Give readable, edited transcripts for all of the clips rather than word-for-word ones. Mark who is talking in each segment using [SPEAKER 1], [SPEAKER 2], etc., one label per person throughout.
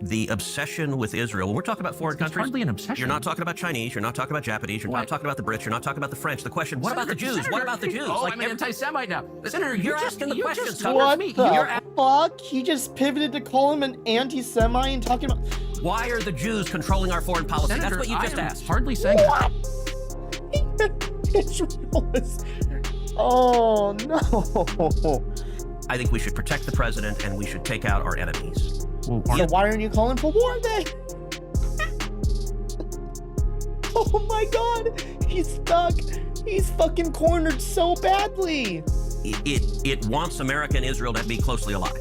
[SPEAKER 1] the obsession with Israel, when we're talking about foreign countries,
[SPEAKER 2] hardly an obsession.
[SPEAKER 1] You're not talking about Chinese, you're not talking about Japanese, you're not talking about the Brits, you're not talking about the French. The question, what about the Jews? What about the Jews?
[SPEAKER 2] Oh, I'm an anti-Semite now. Senator,
[SPEAKER 1] you're asking the questions.
[SPEAKER 3] What the fuck? He just pivoted to call him an anti-Semite and talking about...
[SPEAKER 1] Why are the Jews controlling our foreign policy?
[SPEAKER 2] Senator,
[SPEAKER 1] that's what you just asked.
[SPEAKER 2] Hardly saying
[SPEAKER 3] what? Israel is... Oh, no.
[SPEAKER 1] I think we should protect the president and we should take out our enemies.
[SPEAKER 3] Well, so why aren't you calling for war then? Oh my god, he's stuck. He's fucking cornered so badly.
[SPEAKER 1] It wants America and Israel to be closely allied.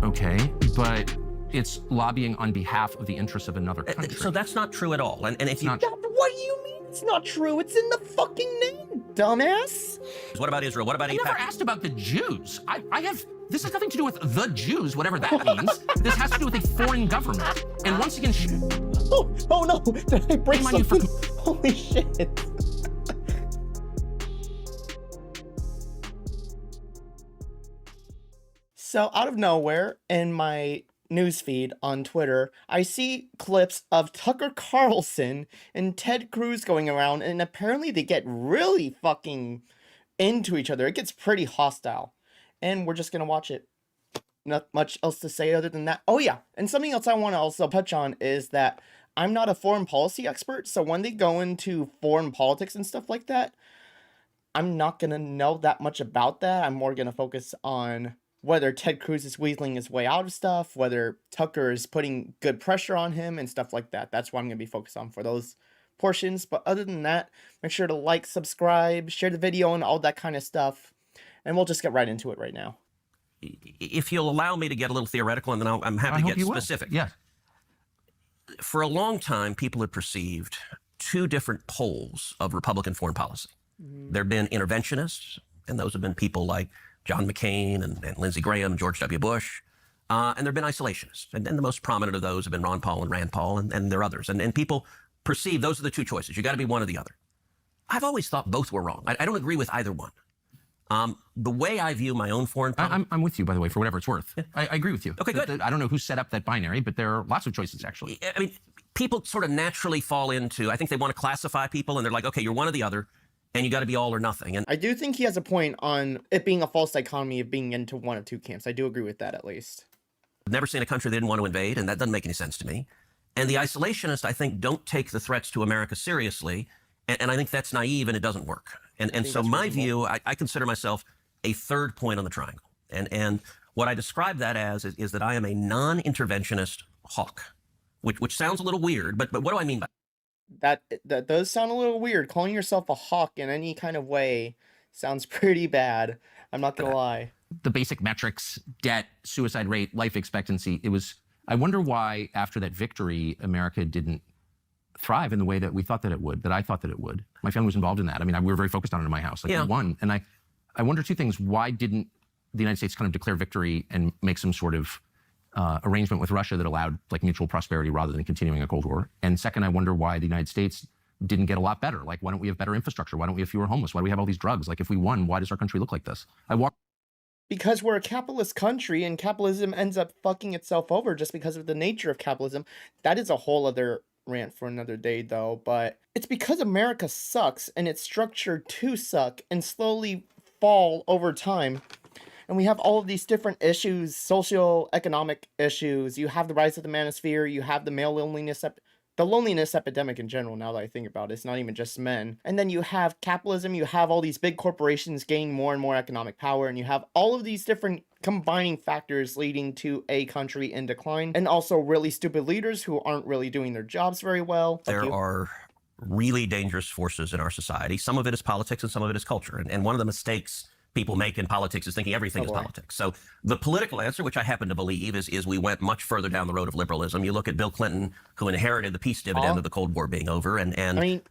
[SPEAKER 2] Okay, but it's lobbying on behalf of the interests of another country.
[SPEAKER 1] So that's not true at all. And if you...
[SPEAKER 3] What do you mean it's not true? It's in the fucking name, dumbass.
[SPEAKER 1] What about Israel? What about AIPAC?
[SPEAKER 2] I never asked about the Jews. This has nothing to do with the Jews, whatever that means. This has to do with a foreign government. And once again...
[SPEAKER 3] Oh no, did I break something? Holy shit. So out of nowhere, in my newsfeed on Twitter, I see clips of Tucker Carlson and Ted Cruz going around, and apparently they get really fucking into each other. It gets pretty hostile. And we're just going to watch it. Not much else to say other than that. Oh yeah, and something else I want to also touch on is that I'm not a foreign policy expert, so when they go into foreign politics and stuff like that, I'm not going to know that much about that. I'm more going to focus on whether Ted Cruz is weaseling his way out of stuff, whether Tucker is putting good pressure on him and stuff like that. That's what I'm going to be focused on for those portions. But other than that, make sure to like, subscribe, share the video, and all that kind of stuff. And we'll just get right into it right now.
[SPEAKER 1] If you'll allow me to get a little theoretical, and then I'm happy to get specific.
[SPEAKER 2] Yeah.
[SPEAKER 1] For a long time, people had perceived two different poles of Republican foreign policy. There have been interventionists, and those have been people like John McCain and Lindsey Graham, George W. Bush. And there have been isolationists. And the most prominent of those have been Ron Paul and Rand Paul, and there are others. And people perceive those are the two choices. You got to be one or the other. I've always thought both were wrong. I don't agree with either one. The way I view my own foreign policy...
[SPEAKER 2] I'm with you, by the way, for whatever it's worth. Yeah. I agree with you.
[SPEAKER 1] Okay, good.
[SPEAKER 2] I don't know who set up that binary, but there are lots of choices, actually.
[SPEAKER 1] I mean, people sort of naturally fall into... I think they want to classify people, and they're like, okay, you're one or the other, and you got to be all or nothing. And
[SPEAKER 3] I do think he has a point on it being a false dichotomy of being into one of two camps. I do agree with that, at least.
[SPEAKER 1] I've never seen a country they didn't want to invade, and that doesn't make any sense to me. And the isolationists, I think, don't take the threats to America seriously, and I think that's naive, and it doesn't work. And so my view, I consider myself a third point on the triangle. And what I describe that as is that I am a non-interventionist hawk, which sounds a little weird, but what do I mean by
[SPEAKER 3] that? That does sound a little weird. Calling yourself a hawk in any kind of way sounds pretty bad. I'm not gonna lie.
[SPEAKER 2] The basic metrics, debt, suicide rate, life expectancy, I wonder why after that victory, America didn't thrive in the way that we thought that it would, that I thought that it would. My family was involved in that. I mean, we were very focused on it in my house. We won. And I wonder two things. Why didn't the United States kind of declare victory and make some sort of arrangement with Russia that allowed like mutual prosperity rather than continuing a Cold War? And second, I wonder why the United States didn't get a lot better. Like, why don't we have better infrastructure? Why don't we have fewer homeless? Why do we have all these drugs? Like, if we won, why does our country look like this?
[SPEAKER 3] Because we're a capitalist country and capitalism ends up fucking itself over just because of the nature of capitalism. That is a whole other rant for another day though, but it's because America sucks and it's structured to suck and slowly fall over time. And we have all of these different issues, socio-economic issues. You have the rise of the manosphere, you have the male loneliness, the loneliness epidemic in general, now that I think about it. It's not even just men. And then you have capitalism, you have all these big corporations gaining more and more economic power, and you have all of these different combining factors leading to a country in decline, and also really stupid leaders who aren't really doing their jobs very well.
[SPEAKER 1] There are really dangerous forces in our society. Some of it is politics and some of it is culture. And one of the mistakes people make in politics is thinking everything is politics. So the political answer, which I happen to believe, is we went much further down the road of liberalism. You look at Bill Clinton, who inherited the peace dividend of the Cold War being over. And
[SPEAKER 3] I mean,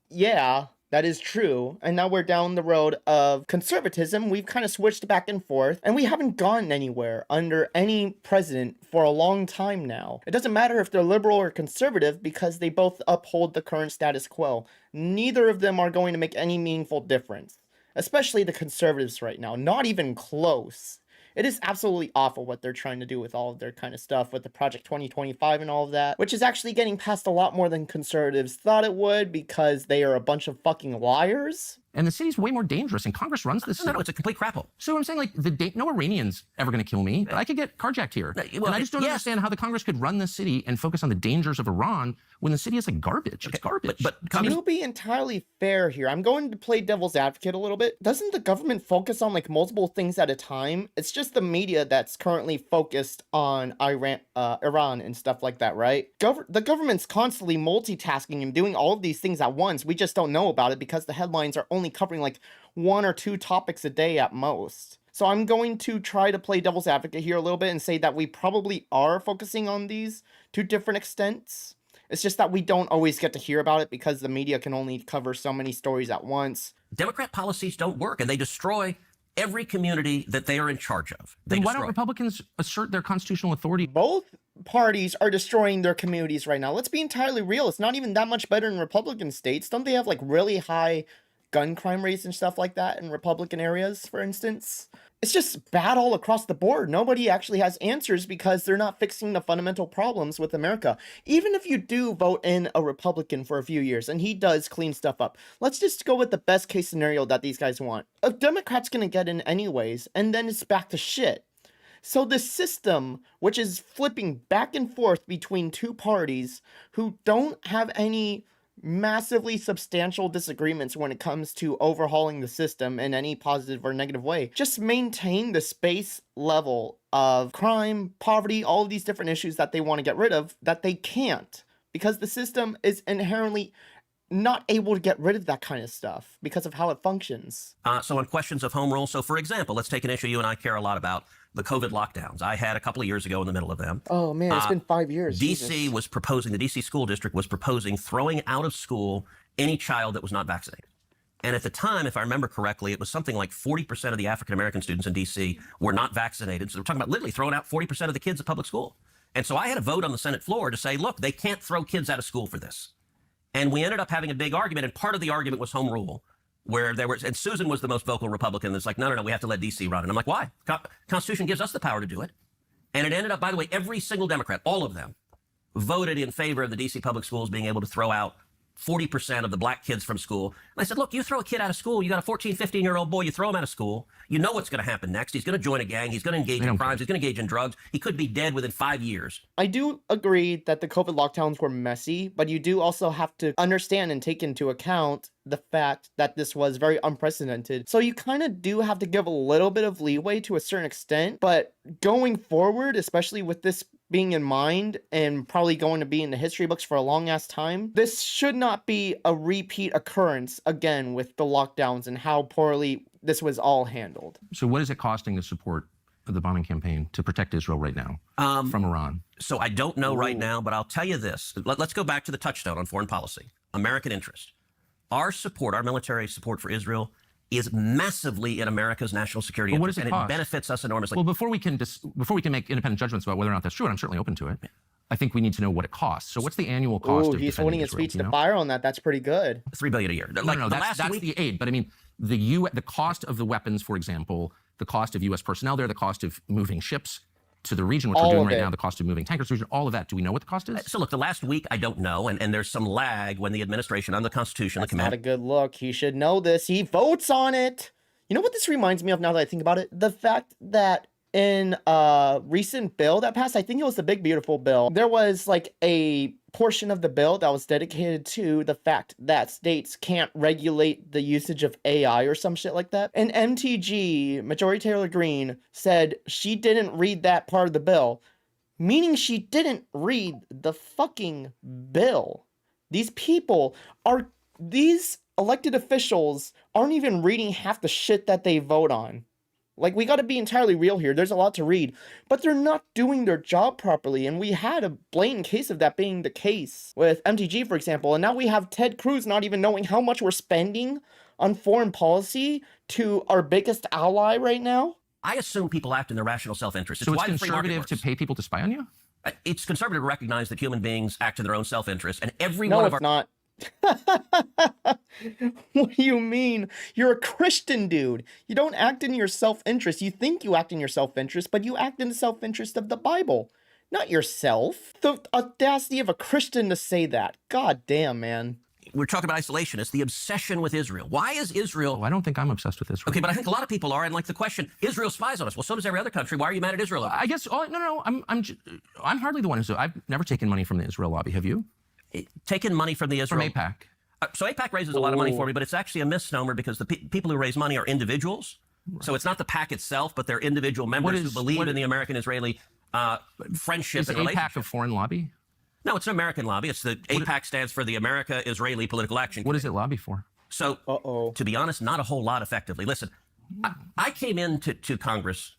[SPEAKER 3] yeah, that is true. And now we're down the road of conservatism. We've kind of switched back and forth, and we haven't gone anywhere under any president for a long time now. It doesn't matter if they're liberal or conservative because they both uphold the current status quo. Neither of them are going to make any meaningful difference. Especially the conservatives right now, not even close. It is absolutely awful what they're trying to do with all of their kind of stuff with the Project 2025 and all of that, which is actually getting passed a lot more than conservatives thought it would because they are a bunch of fucking liars.
[SPEAKER 2] And the city's way more dangerous, and Congress runs this city.
[SPEAKER 1] No, it's a complete crap hole.
[SPEAKER 2] So I'm saying, like, no Iranian's ever going to kill me, but I could get carjacked here.
[SPEAKER 1] Well,
[SPEAKER 2] and I just don't understand how the Congress could run this city and focus on the dangers of Iran when the city is like garbage. It's garbage.
[SPEAKER 3] But to be entirely fair here, I'm going to play devil's advocate a little bit. Doesn't the government focus on like multiple things at a time? It's just the media that's currently focused on Iran and stuff like that, right? The government's constantly multitasking and doing all of these things at once. We just don't know about it because the headlines are only covering like 1 or 2 topics a day at most. So I'm going to try to play devil's advocate here a little bit and say that we probably are focusing on these to different extents. It's just that we don't always get to hear about it because the media can only cover so many stories at once.
[SPEAKER 1] Democrat policies don't work, and they destroy every community that they are in charge of.
[SPEAKER 2] Then why don't Republicans assert their constitutional authority?
[SPEAKER 3] Both parties are destroying their communities right now. Let's be entirely real. It's not even that much better in Republican states. Don't they have like really high gun crime rates and stuff like that in Republican areas, for instance? It's just bad all across the board. Nobody actually has answers because they're not fixing the fundamental problems with America. Even if you do vote in a Republican for a few years and he does clean stuff up, let's just go with the best case scenario that these guys want. A Democrat's gonna get in anyways, and then it's back to shit. So the system, which is flipping back and forth between two parties who don't have any massively substantial disagreements when it comes to overhauling the system in any positive or negative way, just maintain the space level of crime, poverty, all of these different issues that they want to get rid of, that they can't, because the system is inherently not able to get rid of that kind of stuff because of how it functions.
[SPEAKER 1] So on questions of home rule, so for example, let's take an issue you and I care a lot about, the COVID lockdowns. I had a couple of years ago in the middle of them.
[SPEAKER 3] Oh man, it's been 5 years.
[SPEAKER 1] DC was proposing, the DC school district was proposing throwing out of school any child that was not vaccinated. And at the time, if I remember correctly, it was something like 40% of the African-American students in DC were not vaccinated. So we're talking about literally throwing out 40% of the kids at public school. And so I had a vote on the Senate floor to say, look, they can't throw kids out of school for this. And we ended up having a big argument, and part of the argument was home rule, where there was, and Susan was the most vocal Republican that's like, no, we have to let DC run. And I'm like, why? Constitution gives us the power to do it. And it ended up, by the way, every single Democrat, all of them, voted in favor of the DC public schools being able to throw out 40% of the black kids from school. And I said, look, you throw a kid out of school, you got a 14, 15-year-old boy, you throw him out of school, you know what's going to happen next. He's going to join a gang, he's going to engage in crimes, he's going to engage in drugs. He could be dead within 5 years.
[SPEAKER 3] I do agree that the COVID lockdowns were messy, but you do also have to understand and take into account the fact that this was very unprecedented. So you kind of do have to give a little bit of leeway to a certain extent, but going forward, especially with this being in mind and probably going to be in the history books for a long ass time, this should not be a repeat occurrence again with the lockdowns and how poorly this was all handled.
[SPEAKER 2] So what is it costing to support the bombing campaign to protect Israel right now from Iran?
[SPEAKER 1] So I don't know right now, but I'll tell you this. Let's go back to the touchstone on foreign policy, American interest. Our support, our military support for Israel is massively in America's national security
[SPEAKER 2] But what
[SPEAKER 1] interest,
[SPEAKER 2] does it
[SPEAKER 1] and
[SPEAKER 2] cost?
[SPEAKER 1] it benefits us enormously.
[SPEAKER 2] Well, before we can make independent judgments about whether or not that's true, and I'm certainly open to it, I think we need to know what it costs. So what's the annual cost of
[SPEAKER 3] he's
[SPEAKER 2] defending
[SPEAKER 3] holding his
[SPEAKER 2] Israel,
[SPEAKER 3] speech
[SPEAKER 2] you
[SPEAKER 3] to
[SPEAKER 2] know?
[SPEAKER 3] fire on that. That's pretty good.
[SPEAKER 1] $3 billion a year.
[SPEAKER 2] No, that's the aid. But I mean, the cost of the weapons, for example, the cost of U.S. personnel there, the cost of moving ships to the region, which we're doing right now, the cost of moving tankers to the region, all of that. Do we know what the cost is?
[SPEAKER 1] So look, the last week, I don't know, and there's some lag when the administration on the Constitution,
[SPEAKER 3] That's not a good look. He should know this. He votes on it. You know what this reminds me of now that I think about it? The fact that in a recent bill that passed, I think it was the Big Beautiful Bill, there was like a portion of the bill that was dedicated to the fact that states can't regulate the usage of AI or some shit like that. And MTG, Majority Taylor Greene, said she didn't read that part of the bill, meaning she didn't read the fucking bill. These elected officials aren't even reading half the shit that they vote on. Like, we got to be entirely real here. There's a lot to read, but they're not doing their job properly. And we had a blatant case of that being the case with MTG, for example. And now we have Ted Cruz not even knowing how much we're spending on foreign policy to our biggest ally right now.
[SPEAKER 1] I assume people act in their rational self-interest.
[SPEAKER 2] So it's conservative to pay people to spy on you?
[SPEAKER 1] It's conservative to recognize that human beings act in their own self-interest, and every
[SPEAKER 3] No,
[SPEAKER 1] one
[SPEAKER 3] it's
[SPEAKER 1] of our
[SPEAKER 3] not. What do you mean? You're a Christian, dude. You don't act in your self-interest. You think you act in your self-interest, but you act in the self-interest of the Bible, not yourself. The audacity of a Christian to say that. God damn, man.
[SPEAKER 1] We're talking about isolation. It's the obsession with Israel. Why is Israel...
[SPEAKER 2] Oh, I don't think I'm obsessed with Israel.
[SPEAKER 1] Okay, but I think a lot of people are, and like the question, Israel spies on us. Well, so does every other country. Why are you mad at Israel?
[SPEAKER 2] I guess, no, I'm hardly the one who's... I've never taken money from the Israel lobby. Have you?
[SPEAKER 1] Taken money from the Israel...
[SPEAKER 2] From AIPAC.
[SPEAKER 1] So AIPAC raises a lot of money for me, but it's actually a misnomer because the people who raise money are individuals. Right. So it's not the PAC itself, but they're individual members who believe in the American-Israeli friendship and relationship.
[SPEAKER 2] Is AIPAC a foreign lobby?
[SPEAKER 1] No, it's an American lobby. It's the AIPAC stands for the America-Israeli Political Action Committee.
[SPEAKER 2] What does it lobby for?
[SPEAKER 1] So, to be honest, not a whole lot effectively. Listen, I came into Congress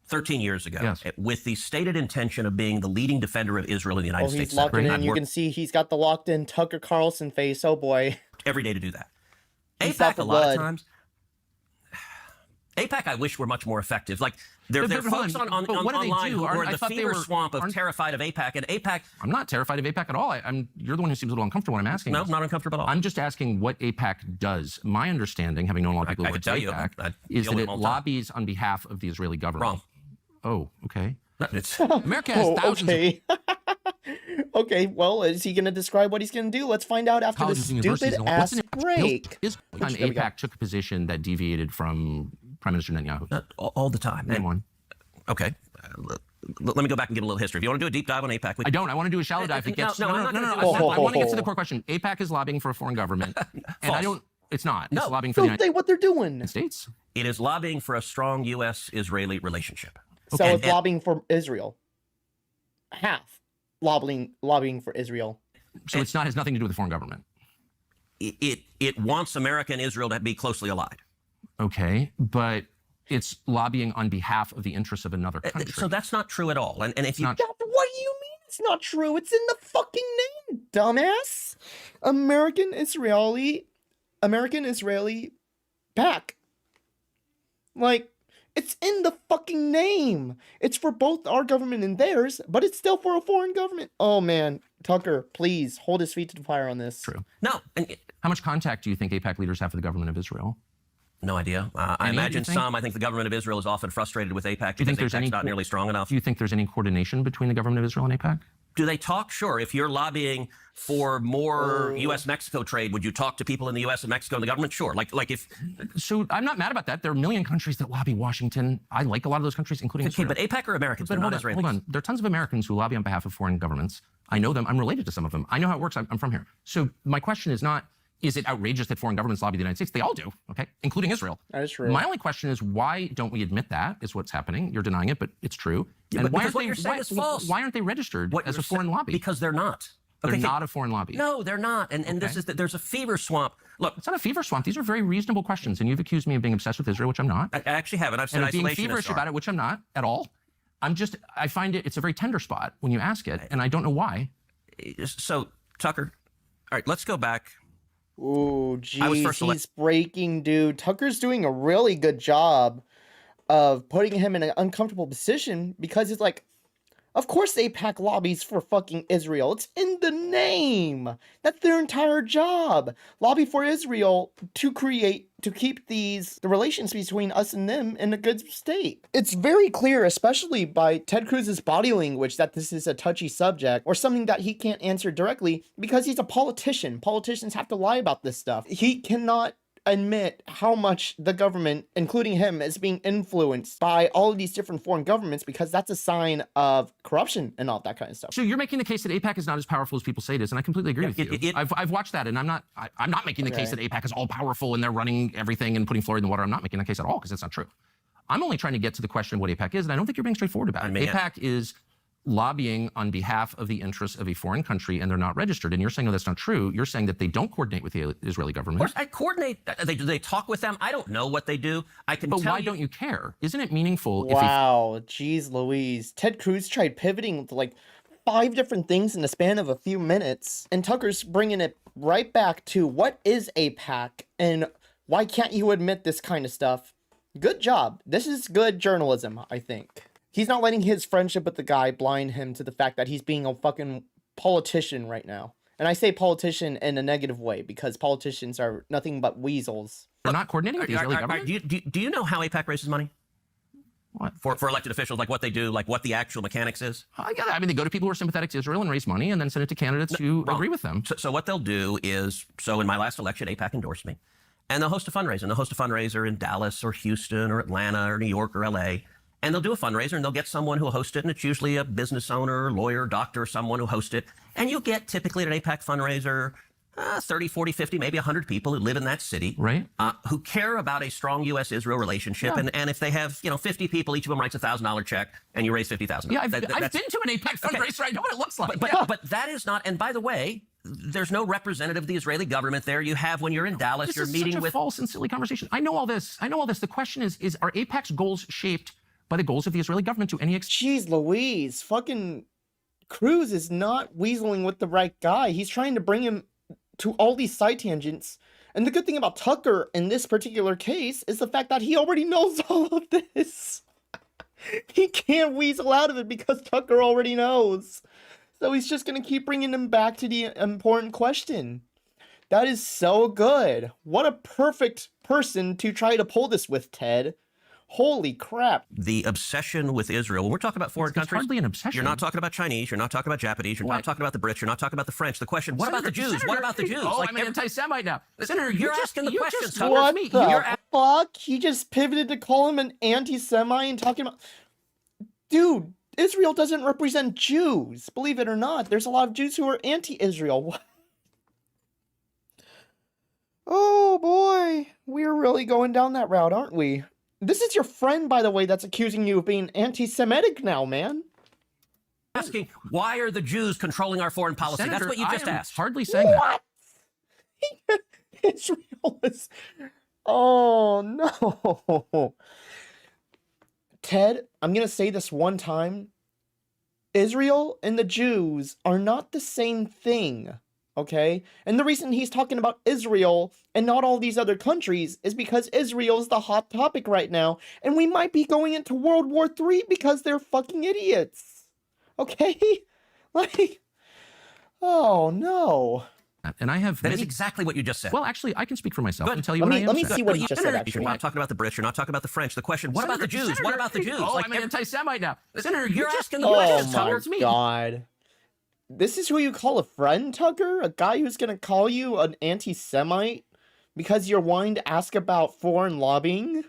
[SPEAKER 1] 13 years ago with the stated intention of being the leading defender of Israel in the United States.
[SPEAKER 3] He's locked in. You can see he's got the locked in Tucker Carlson face. Oh boy.
[SPEAKER 1] Every day to do that. AIPAC, a lot of times. AIPAC, I wish were much more effective. Like there are folks online who are in the fever swamp of terrified of AIPAC, and AIPAC.
[SPEAKER 2] I'm not terrified of AIPAC at all. You're the one who seems a little uncomfortable when I'm asking.
[SPEAKER 1] No, not uncomfortable at all.
[SPEAKER 2] I'm just asking what AIPAc does. My understanding, having known a lot of people who work at AIPAC, is that it lobbies on behalf of the Israeli government.
[SPEAKER 1] Wrong.
[SPEAKER 2] Oh, okay. America has thousands.
[SPEAKER 3] Okay. Okay, well, is he going to describe what he's going to do? Let's find out after this stupid-ass break.
[SPEAKER 2] AIPAC took a position that deviated from Prime Minister Netanyahu.
[SPEAKER 1] All the time.
[SPEAKER 2] Name one.
[SPEAKER 1] Okay. Let me go back and give a little history. If you want to do a deep dive on AIPAC...
[SPEAKER 2] I don't. I want to do a shallow dive.
[SPEAKER 1] No.
[SPEAKER 2] I want to get to the core question. AIPAC is lobbying for a foreign government. And I don't... It's not. It's lobbying for the United
[SPEAKER 3] what they're doing.
[SPEAKER 2] States.
[SPEAKER 1] It is lobbying for a strong U.S.-Israeli relationship.
[SPEAKER 3] So it's lobbying for Israel. Half lobbying for Israel.
[SPEAKER 2] So it's not has nothing to do with the foreign government.
[SPEAKER 1] It wants America and Israel to be closely allied.
[SPEAKER 2] Okay, but it's lobbying on behalf of the interests of another country.
[SPEAKER 1] So that's not true at all. And if you...
[SPEAKER 3] What do you mean it's not true? It's in the fucking name, dumbass. American-Israeli PAC. Like... It's in the fucking name. It's for both our government and theirs, but it's still for a foreign government. Oh, man. Tucker, please hold his feet to the fire on this.
[SPEAKER 2] True.
[SPEAKER 1] No.
[SPEAKER 2] How much contact do you think AIPAC leaders have with the government of Israel?
[SPEAKER 1] No idea. I imagine some. I think the government of Israel is often frustrated with AIPAC because AIPAC's not nearly strong enough.
[SPEAKER 2] Do you think there's any coordination between the government of Israel and AIPAC?
[SPEAKER 1] Do they talk? Sure. If you're lobbying for more U.S.-Mexico trade, would you talk to people in the U.S. and Mexico and the government? Sure. Like if...
[SPEAKER 2] So I'm not mad about that. There are a million countries that lobby Washington. I like a lot of those countries, including Israel.
[SPEAKER 1] But AIPAC are Americans, but not Israelis.
[SPEAKER 2] Hold on. There are tons of Americans who lobby on behalf of foreign governments. I know them. I'm related to some of them. I know how it works. I'm from here. So my question is not, is it outrageous that foreign governments lobby the United States? They all do, okay, including Israel.
[SPEAKER 3] That is true.
[SPEAKER 2] My only question is, why don't we admit that is what's happening? You're denying it, but it's true.
[SPEAKER 1] Yeah,
[SPEAKER 2] and
[SPEAKER 1] why is false.
[SPEAKER 2] Why aren't they registered as a foreign lobby?
[SPEAKER 1] Because they're not.
[SPEAKER 2] They're not a foreign lobby.
[SPEAKER 1] No, they're not. And this is there's a fever swamp. Look,
[SPEAKER 2] it's not a fever swamp. These are very reasonable questions, and you've accused me of being obsessed with Israel, which I'm not.
[SPEAKER 1] I actually haven't. I've said
[SPEAKER 2] and being feverish about it, which I'm not at all. I find it's a very tender spot when you ask it, and I don't know why.
[SPEAKER 1] So, Tucker, all right, let's go back.
[SPEAKER 3] Ooh, geez, he's breaking, dude. Tucker's doing a really good job of putting him in an uncomfortable position because it's like, of course AIPAC lobbies for fucking Israel. It's in the name. That's their entire job. Lobby for Israel to keep the relations between us and them in a good state. It's very clear, especially by Ted Cruz's body language, that this is a touchy subject or something that he can't answer directly because he's a politician. Politicians have to lie about this stuff. He cannot admit how much the government, including him, is being influenced by all of these different foreign governments because that's a sign of corruption and all that kind of stuff.
[SPEAKER 2] So you're making the case that AIPAC is not as powerful as people say it is, and I completely agree with you. I've watched that, and I'm not making the case that AIPAC is all powerful and they're running everything and putting fluoride in the water. I'm not making that case at all because that's not true. I'm only trying to get to the question of what AIPAC is, and I don't think you're being straightforward about it. AIPAC is lobbying on behalf of the interests of a foreign country, and they're not registered. And you're saying, no, that's not true. You're saying that they don't coordinate with the Israeli government.
[SPEAKER 1] Of course, I coordinate. Do they talk with them? I don't know what they do.
[SPEAKER 2] But why don't you care? Isn't it meaningful?
[SPEAKER 3] Wow, geez Louise. Ted Cruz tried pivoting to like 5 different things in the span of a few minutes, and Tucker's bringing it right back to what is AIPAC, and why can't you admit this kind of stuff? Good job. This is good journalism, I think. He's not letting his friendship with the guy blind him to the fact that he's being a fucking politician right now. And I say politician in a negative way because politicians are nothing but weasels.
[SPEAKER 2] They're not coordinating with the Israeli government?
[SPEAKER 1] Do you know how AIPAC raises money?
[SPEAKER 2] What?
[SPEAKER 1] For elected officials, like what they do, like what the actual mechanics is?
[SPEAKER 2] Yeah, I mean, they go to people who are sympathetic to Israel and raise money and then send it to candidates who agree with them.
[SPEAKER 1] So what they'll do is, so in my last election, AIPAC endorsed me. And they'll host a fundraiser. And they'll host a fundraiser in Dallas or Houston or Atlanta or New York or LA. And they'll do a fundraiser and they'll get someone who will host it. And it's usually a business owner, lawyer, doctor, someone who hosts it. And you get typically at an AIPAC fundraiser 30, 40, 50, maybe 100 people who live in that city,
[SPEAKER 2] right?
[SPEAKER 1] Who care about a strong U.S.-Israel relationship. Yeah. And if they have, 50 people, each of them writes a $1,000 check, and you raise $50,000.
[SPEAKER 2] Yeah, I've been to an AIPAC fundraiser. I know what it looks like.
[SPEAKER 1] But that is not, and by the way, there's no representative of the Israeli government there. You have, when you're in Dallas, you're meeting with...
[SPEAKER 2] This is such a false and silly conversation. I know all this. The question is are AIPAC's goals shaped by the goals of the Israeli government to any extent?
[SPEAKER 3] Jeez Louise, fucking Cruz is not weaseling with the right guy. He's trying to bring him to all these side tangents. And the good thing about Tucker in this particular case is the fact that he already knows all of this. He can't weasel out of it because Tucker already knows. So he's just going to keep bringing him back to the important question. That is so good. What a perfect person to try to pull this with, Ted. Holy crap.
[SPEAKER 1] The obsession with Israel, when we're talking about foreign countries,
[SPEAKER 2] hardly an obsession.
[SPEAKER 1] You're not talking about Chinese, you're not talking about Japanese, you're not talking about the Brits, you're not talking about the French. The question, what about the Jews? What about the Jews?
[SPEAKER 2] Oh, I'm an anti-Semite now. Senator,
[SPEAKER 1] you're asking the questions.
[SPEAKER 3] What the fuck? He just pivoted to call him an anti-Semite and talking about... Dude, Israel doesn't represent Jews. Believe it or not, there's a lot of Jews who are anti-Israel. Oh boy, we're really going down that route, aren't we? This is your friend, by the way, that's accusing you of being anti-Semitic now, man.
[SPEAKER 1] Asking, why are the Jews controlling our foreign policy?
[SPEAKER 2] Senator,
[SPEAKER 1] that's what you just asked.
[SPEAKER 2] Hardly saying that.
[SPEAKER 3] What? Israel is... Oh, no. Ted, I'm going to say this one time. Israel and the Jews are not the same thing. Okay? And the reason he's talking about Israel and not all these other countries is because Israel's the hot topic right now. And we might be going into World War III because they're fucking idiots. Okay? Like, oh no.
[SPEAKER 2] And I have...
[SPEAKER 1] That is exactly what you just said.
[SPEAKER 2] Well, actually, I can speak for myself and tell you
[SPEAKER 3] let
[SPEAKER 2] what I am
[SPEAKER 3] me see what you just said, actually.
[SPEAKER 1] You're not talking about the Brits, you're not talking about the French. The question, what about the Jews?
[SPEAKER 2] Senator,
[SPEAKER 1] what about the Jews?
[SPEAKER 2] Oh, I'm an anti-Semite now. Senator,
[SPEAKER 1] you're asking the questions.
[SPEAKER 3] Oh my God. This is who you call a friend, Tucker? A guy who's going to call you an anti-Semite because you're wanting to ask about foreign lobbying?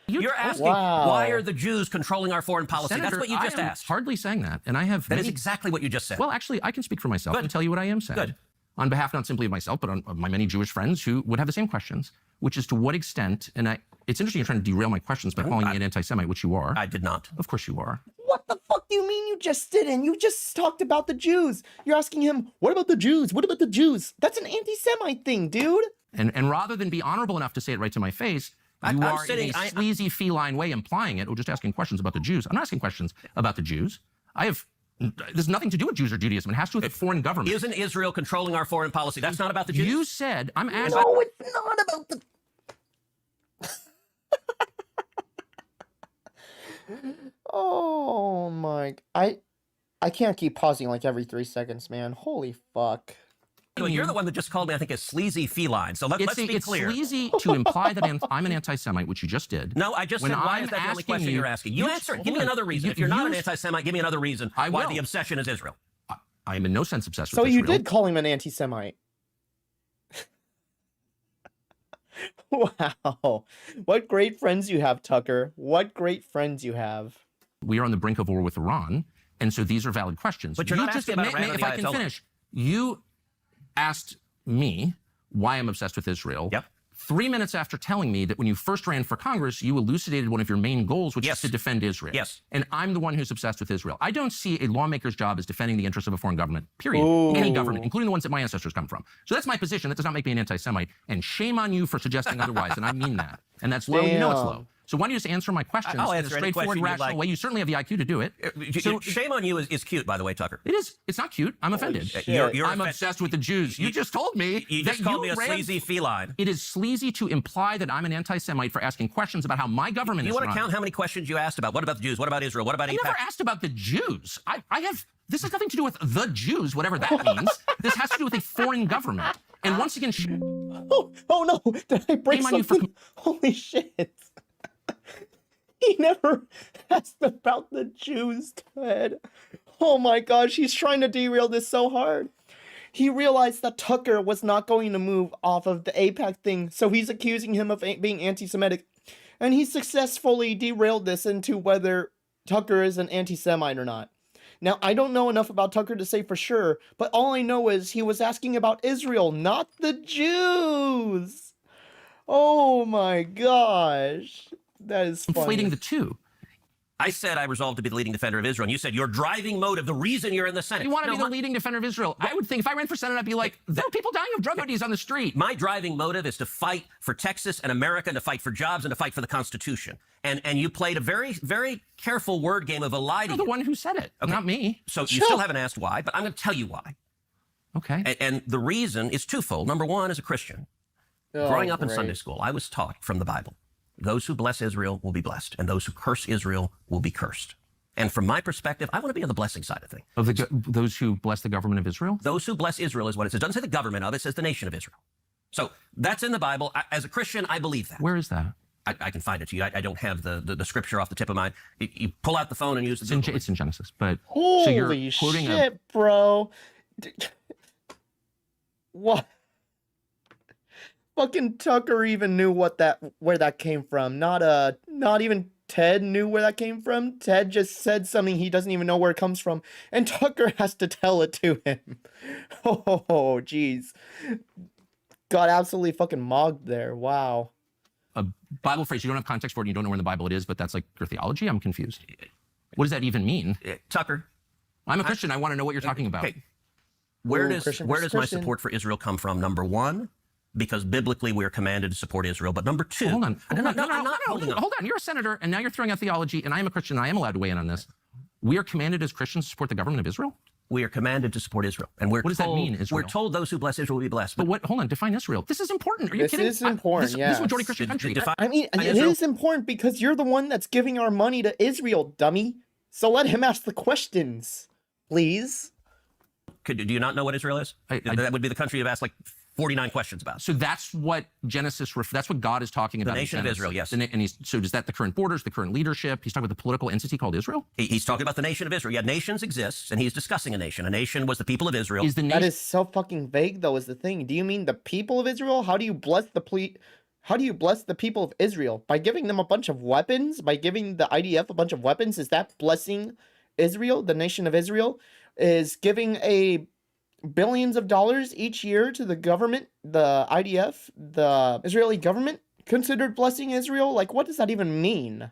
[SPEAKER 1] You're asking, why are the Jews controlling our foreign policy?
[SPEAKER 2] Senator,
[SPEAKER 1] that's what you just asked.
[SPEAKER 2] Hardly saying that. And I have...
[SPEAKER 1] That is exactly what you just said.
[SPEAKER 2] Well, actually, I can speak for myself and tell you what I am saying.
[SPEAKER 1] Good.
[SPEAKER 2] On behalf not simply of myself, but of my many Jewish friends who would have the same questions, which is to what extent, and it's interesting you're trying to derail my questions by calling me an anti-Semite, which you are.
[SPEAKER 1] I did not.
[SPEAKER 2] Of course you are.
[SPEAKER 3] What the fuck do you mean you just didn't? You just talked about the Jews. You're asking him, what about the Jews? What about the Jews? That's an anti-Semite thing, dude.
[SPEAKER 2] And rather than be honorable enough to say it right to my face, you are in a sleazy feline way implying it, or just asking questions about the Jews. I'm not asking questions about the Jews. There's nothing to do with Jews or Judaism. It has to do with the foreign government.
[SPEAKER 1] Isn't Israel controlling our foreign policy? That's not about the Jews?
[SPEAKER 2] You said, I'm asking...
[SPEAKER 3] No, it's not about the... Oh my... I can't keep pausing like every 3 seconds, man. Holy fuck.
[SPEAKER 1] You're the one that just called me, I think, a sleazy feline. So let's be clear.
[SPEAKER 2] It's sleazy to imply that I'm an anti-Semite, which you just did.
[SPEAKER 1] No, I just said, why is that the only question you're asking? You answer. Give me another reason. If you're not an anti-Semite, give me another reason why the obsession is Israel.
[SPEAKER 2] I am in no sense obsessed with Israel.
[SPEAKER 3] So you did call him an anti-Semite. Wow. What great friends you have, Tucker. What great friends you have.
[SPEAKER 2] We are on the brink of war with Iran, and so these are valid questions.
[SPEAKER 1] But you're not asking about Iran.
[SPEAKER 2] If I can finish, you asked me why I'm obsessed with Israel.
[SPEAKER 1] Yep.
[SPEAKER 2] 3 minutes after telling me that when you first ran for Congress, you elucidated one of your main goals, which is to defend Israel.
[SPEAKER 1] Yes.
[SPEAKER 2] And I'm the one who's obsessed with Israel. I don't see a lawmaker's job as defending the interests of a foreign government, period.
[SPEAKER 3] Ooh.
[SPEAKER 2] Any government, including the ones that my ancestors come from. So that's my position. That does not make me an anti-Semite. And shame on you for suggesting otherwise. And I mean that. And that's low. You know it's low. So why don't you just answer my questions
[SPEAKER 1] I'll
[SPEAKER 2] in a
[SPEAKER 1] answer any
[SPEAKER 2] straightforward,
[SPEAKER 1] question
[SPEAKER 2] rational way? You certainly have the IQ to do it.
[SPEAKER 1] So, shame on you is cute, by the way, Tucker.
[SPEAKER 2] It is. It's not cute. I'm offended. I'm obsessed with the Jews. You just told me
[SPEAKER 1] You just called me a sleazy feline.
[SPEAKER 2] It is sleazy to imply that I'm an anti-Semite for asking questions about how my government is run.
[SPEAKER 1] You want to count how many questions you asked about? What about the Jews? What about Israel? What about AIPAC?
[SPEAKER 2] I never asked about the Jews. I have This has nothing to do with the Jews, whatever that means. This has to do with a foreign government. And once again,
[SPEAKER 3] Oh no! Did I break
[SPEAKER 2] Shame on you for
[SPEAKER 3] something? Holy shit! He never asked about the Jews, Ted. Oh my gosh, he's trying to derail this so hard. He realized that Tucker was not going to move off of the AIPAC thing, so he's accusing him of being anti-Semitic. And he successfully derailed this into whether Tucker is an anti-Semite or not. Now, I don't know enough about Tucker to say for sure, but all I know is he was asking about Israel, not the Jews. Oh my gosh. That is funny.
[SPEAKER 2] conflating the two.
[SPEAKER 1] I said I resolved to be the leading defender of Israel, and you said your driving motive, the reason you're in the Senate.
[SPEAKER 2] You want to be the leading defender of Israel. I would think if I ran for Senate, I'd be like, there are people dying of drug overdose on the street.
[SPEAKER 1] My driving motive is to fight for Texas and America, and to fight for jobs, and to fight for the Constitution. And you played a very, very careful word game of eliding.
[SPEAKER 2] You're the one who said it, not me.
[SPEAKER 1] So you still haven't asked why, but I'm going to tell you why.
[SPEAKER 2] Okay.
[SPEAKER 1] And the reason is twofold. Number one, as a Christian, growing up in Sunday school, I was taught from the Bible, those who bless Israel will be blessed, and those who curse Israel will be cursed. And from my perspective, I want to be on the blessing side of things.
[SPEAKER 2] Of those who bless the government of Israel?
[SPEAKER 1] Those who bless Israel is what it says. It doesn't say the government of it, it says the nation of Israel. So that's in the Bible. As a Christian, I believe that.
[SPEAKER 2] Where is that?
[SPEAKER 1] I can find it to you. I don't have the scripture off the tip of my... You pull out the phone and use the...
[SPEAKER 2] It's in Genesis, but...
[SPEAKER 3] Holy
[SPEAKER 2] so you're quoting
[SPEAKER 3] shit, bro. What? Fucking Tucker even knew where that came from. Not even Ted knew where that came from. Ted just said something he doesn't even know where it comes from, and Tucker has to tell it to him. Oh, jeez. Got absolutely fucking mogged there. Wow.
[SPEAKER 2] A Bible phrase, you don't have context for it, and you don't know where in the Bible it is, but that's like your theology? I'm confused. What does that even mean?
[SPEAKER 1] Tucker.
[SPEAKER 2] I'm a Christian. I want to know what you're talking about.
[SPEAKER 1] Okay. Where does my
[SPEAKER 3] Christian.
[SPEAKER 1] support for Israel come from? Number one, because biblically we are commanded to support Israel. But number two...
[SPEAKER 2] Hold on.
[SPEAKER 1] I'm not holding on.
[SPEAKER 2] Hold on. You're a senator, and now you're throwing out theology, and I am a Christian, and I am allowed to weigh in on this. We are commanded as Christians to support the government of Israel?
[SPEAKER 1] We are commanded to support Israel. And what
[SPEAKER 2] does that mean, Israel?
[SPEAKER 1] We're told those who bless Israel will be blessed.
[SPEAKER 2] But what? Hold on. Define Israel. This is important. Are you kidding?
[SPEAKER 3] This is important,
[SPEAKER 2] This
[SPEAKER 3] yeah.
[SPEAKER 2] is majority Christian country.
[SPEAKER 3] I mean, it is important because you're the one that's giving our money to Israel, dummy. So let him ask the questions, please.
[SPEAKER 1] Do you not know what Israel is? That would be the country you've asked like 49 questions about.
[SPEAKER 2] So that's what Genesis, that's what God is talking about.
[SPEAKER 1] The nation of Israel, yes.
[SPEAKER 2] And so is that the current borders, the current leadership? He's talking about the political entity called Israel?
[SPEAKER 1] He's talking about the nation of Israel. Yeah, nations exist, and he's discussing a nation. A nation was the people of Israel.
[SPEAKER 3] That is so fucking vague, though, is the thing. Do you mean the people of Israel? How do you bless the people of Israel? By giving them a bunch of weapons? By giving the IDF a bunch of weapons? Is that blessing Israel, the nation of Israel? Is giving billions of dollars each year to the government, the IDF, the Israeli government, considered blessing Israel? Like, what does that even mean?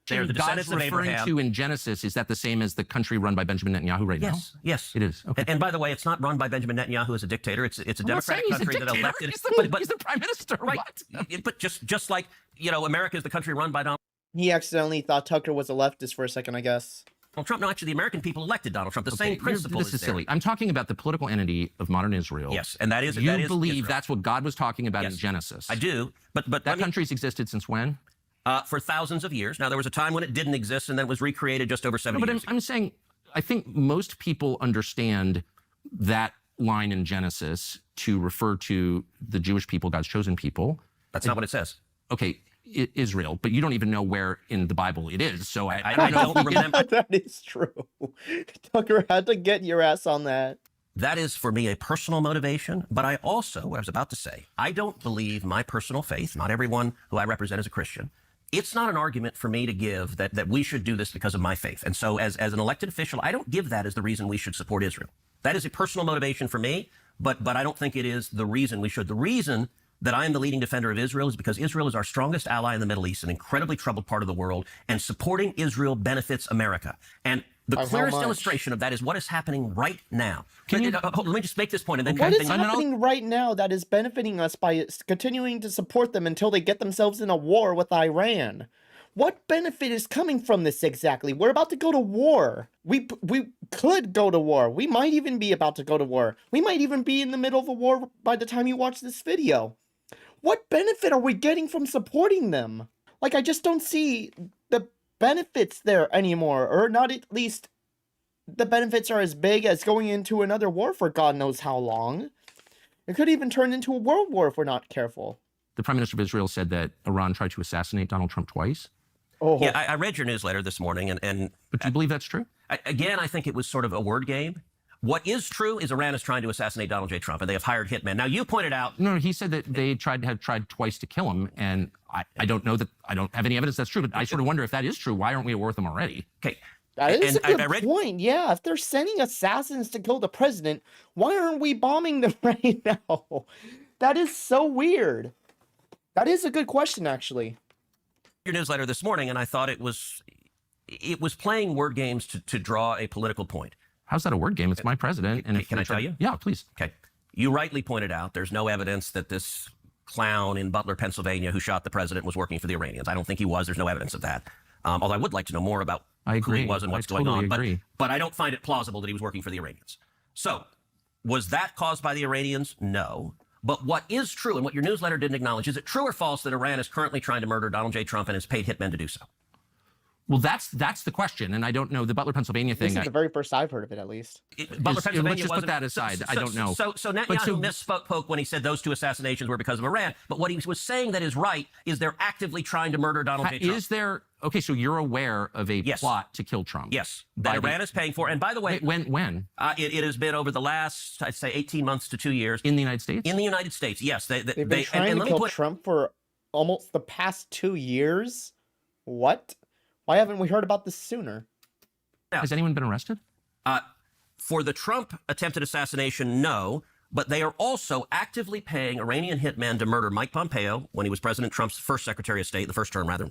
[SPEAKER 1] They're the descendants of Abraham.
[SPEAKER 2] Referring to in Genesis, is that the same as the country run by Benjamin Netanyahu right now?
[SPEAKER 1] Yes.
[SPEAKER 2] It is. Okay.
[SPEAKER 1] And by the way, it's not run by Benjamin Netanyahu as a dictator. It's a democratic country that elected.
[SPEAKER 2] He's the prime minister.
[SPEAKER 1] Right.
[SPEAKER 2] What?
[SPEAKER 1] But just like, America is the country run by Donald
[SPEAKER 3] He accidentally thought Tucker was a leftist for a second, I guess.
[SPEAKER 1] Trump. No, actually, the American people elected Donald Trump. The same principle
[SPEAKER 2] This is silly. I'm talking about the political entity of modern Israel.
[SPEAKER 1] Yes, and that is
[SPEAKER 2] You believe
[SPEAKER 1] Israel.
[SPEAKER 2] That's what God was talking about in Genesis.
[SPEAKER 1] I do, but
[SPEAKER 2] that country's existed since when?
[SPEAKER 1] For thousands of years. Now, there was a time when it didn't exist, and then it was recreated just over 70 years ago.
[SPEAKER 2] I'm saying, I think most people understand that line in Genesis to refer to the Jewish people, God's chosen people.
[SPEAKER 1] That's not what it says.
[SPEAKER 2] Okay, Israel, but you don't even know where in the Bible it is. So I
[SPEAKER 1] don't remember.
[SPEAKER 3] That is true. Tucker had to get your ass on that.
[SPEAKER 1] That is, for me, a personal motivation. But I also, what I was about to say, I don't believe my personal faith, not everyone who I represent is a Christian. It's not an argument for me to give that we should do this because of my faith. And so as an elected official, I don't give that as the reason we should support Israel. That is a personal motivation for me, but I don't think it is the reason we should. The reason that I am the leading defender of Israel is because Israel is our strongest ally in the Middle East, an incredibly troubled part of the world, and supporting Israel benefits America. And the clearest illustration of that is what is happening right now. Let me just make this point. And then
[SPEAKER 3] what is happening right now that is benefiting us by continuing to support them until they get themselves in a war with Iran? What benefit is coming from this exactly? We're about to go to war. We could go to war. We might even be about to go to war. We might even be in the middle of a war by the time you watch this video. What benefit are we getting from supporting them? Like, I just don't see the benefits there anymore, or not at least the benefits are as big as going into another war for God knows how long. It could even turn into a world war if we're not careful.
[SPEAKER 2] The Prime Minister of Israel said that Iran tried to assassinate Donald Trump twice.
[SPEAKER 3] Oh,
[SPEAKER 1] Yeah, I read your newsletter this morning, and
[SPEAKER 2] But do you believe that's true?
[SPEAKER 1] again, I think it was sort of a word game. What is true is Iran is trying to assassinate Donald J. Trump, and they have hired hitmen. Now, you pointed out...
[SPEAKER 2] No, he said that they have tried twice to kill him, and I don't know that, I don't have any evidence that's true, but I sort of wonder if that is true. Why aren't we at war with them already?
[SPEAKER 1] Okay.
[SPEAKER 3] that is
[SPEAKER 1] And
[SPEAKER 3] a good
[SPEAKER 1] I read-
[SPEAKER 3] point. Yeah, if they're sending assassins to kill the president, why aren't we bombing them right now? That is so weird. That is a good question, actually.
[SPEAKER 1] Your newsletter this morning, and I thought it was playing word games to draw a political point.
[SPEAKER 2] How's that a word game? It's my president. And if
[SPEAKER 1] Can
[SPEAKER 2] they
[SPEAKER 1] I tell
[SPEAKER 2] try-
[SPEAKER 1] you?
[SPEAKER 2] Yeah, please.
[SPEAKER 1] Okay. You rightly pointed out there's no evidence that this clown in Butler, Pennsylvania, who shot the president was working for the Iranians. I don't think he was. There's no evidence of that. Although I would like to know more about
[SPEAKER 2] I
[SPEAKER 1] who
[SPEAKER 2] agree.
[SPEAKER 1] he was and what's
[SPEAKER 2] I
[SPEAKER 1] going
[SPEAKER 2] totally
[SPEAKER 1] on.
[SPEAKER 2] agree.
[SPEAKER 1] But I don't find it plausible that he was working for the Iranians. So, was that caused by the Iranians? No. But what is true, and what your newsletter didn't acknowledge, is it true or false that Iran is currently trying to murder Donald J. Trump and has paid hitmen to do so?
[SPEAKER 2] Well, that's the question, and I don't know the Butler, Pennsylvania
[SPEAKER 3] This
[SPEAKER 2] thing.
[SPEAKER 3] is the very first I've heard of it, at least.
[SPEAKER 1] Butler,
[SPEAKER 2] let's
[SPEAKER 1] Pennsylvania
[SPEAKER 2] just put
[SPEAKER 1] wasn't-
[SPEAKER 2] that aside. I don't know.
[SPEAKER 1] So Netanyahu misspoke when he said those two assassinations were because of Iran. But what he was saying that is right is they're actively trying to murder Donald J. Trump.
[SPEAKER 2] Is there, okay, so you're aware of a
[SPEAKER 1] Yes.
[SPEAKER 2] plot to kill Trump?
[SPEAKER 1] Yes, that Iran is paying for. And by the way,
[SPEAKER 2] Wait, when?
[SPEAKER 1] it has been over the last, I'd say, 18 months to 2 years.
[SPEAKER 2] In the United States?
[SPEAKER 1] In the United States, yes.
[SPEAKER 3] They've been trying to kill Trump for almost the past 2 years? What? Why haven't we heard about this sooner?
[SPEAKER 2] Has anyone been arrested?
[SPEAKER 1] For the Trump attempted assassination, no. But they are also actively paying Iranian hitmen to murder Mike Pompeo when he was President Trump's first Secretary of State, the first term rather.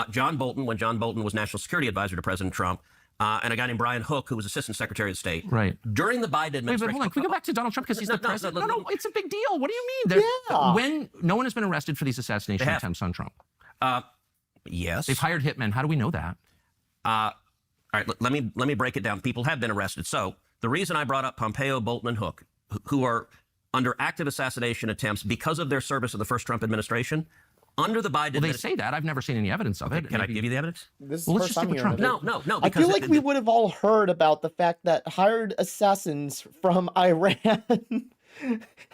[SPEAKER 1] John Bolton, when John Bolton was National Security Advisor to President Trump. And a guy named Brian Hook, who was Assistant Secretary of State.
[SPEAKER 2] Right.
[SPEAKER 1] During the Biden
[SPEAKER 2] Wait,
[SPEAKER 1] administration.
[SPEAKER 2] but hold on. Can we go back to Donald Trump because he's
[SPEAKER 1] No,
[SPEAKER 2] the
[SPEAKER 1] no,
[SPEAKER 2] president?
[SPEAKER 1] no,
[SPEAKER 2] No,
[SPEAKER 1] no.
[SPEAKER 2] it's a big deal. What do you mean?
[SPEAKER 3] Yeah.
[SPEAKER 2] When no one has been arrested for these assassination
[SPEAKER 1] They have.
[SPEAKER 2] attempts on Trump.
[SPEAKER 1] Yes.
[SPEAKER 2] They've hired hitmen. How do we know that?
[SPEAKER 1] All right, let me break it down. People have been arrested. So the reason I brought up Pompeo, Bolton, and Hook, who are under active assassination attempts because of their service in the first Trump administration, under the Biden
[SPEAKER 2] Well, they
[SPEAKER 1] administration.
[SPEAKER 2] say that. I've never seen any evidence of it.
[SPEAKER 1] Can I
[SPEAKER 2] Maybe-
[SPEAKER 1] give you the evidence?
[SPEAKER 3] This is
[SPEAKER 2] Well,
[SPEAKER 3] the
[SPEAKER 2] let's
[SPEAKER 3] first
[SPEAKER 2] just stick
[SPEAKER 3] time
[SPEAKER 2] with
[SPEAKER 3] hearing
[SPEAKER 2] Trump.
[SPEAKER 3] of it.
[SPEAKER 1] No.
[SPEAKER 3] I
[SPEAKER 1] Because
[SPEAKER 3] feel like we would have all heard about the fact that hired assassins from Iran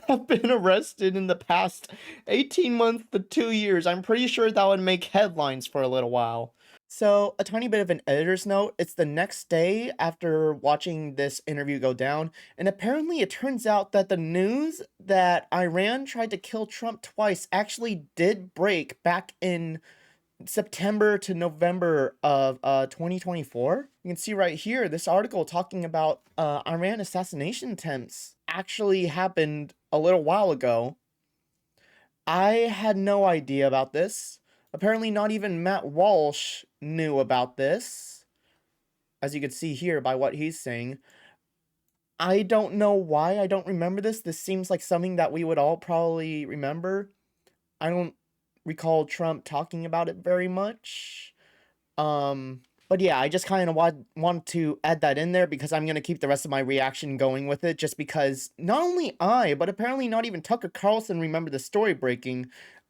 [SPEAKER 3] have been arrested in the past 18 months to 2 years. I'm pretty sure that would make headlines for a little while. So, a tiny bit of an editor's note. It's the next day after watching this interview go down, and apparently it turns out that the news that Iran tried to kill Trump twice actually did break back in September to November of 2024. You can see right here, this article talking about Iran assassination attempts actually happened a little while ago. I had no idea about this. Apparently not even Matt Walsh knew about this, as you can see here by what he's saying. I don't know why I don't remember this. This seems like something that we would all probably remember. I don't recall Trump talking about it very much. But yeah, I just kind of want to add that in there because I'm going to keep the rest of my reaction going with it, just because not only I, but apparently not even Tucker Carlson remembered the story breaking.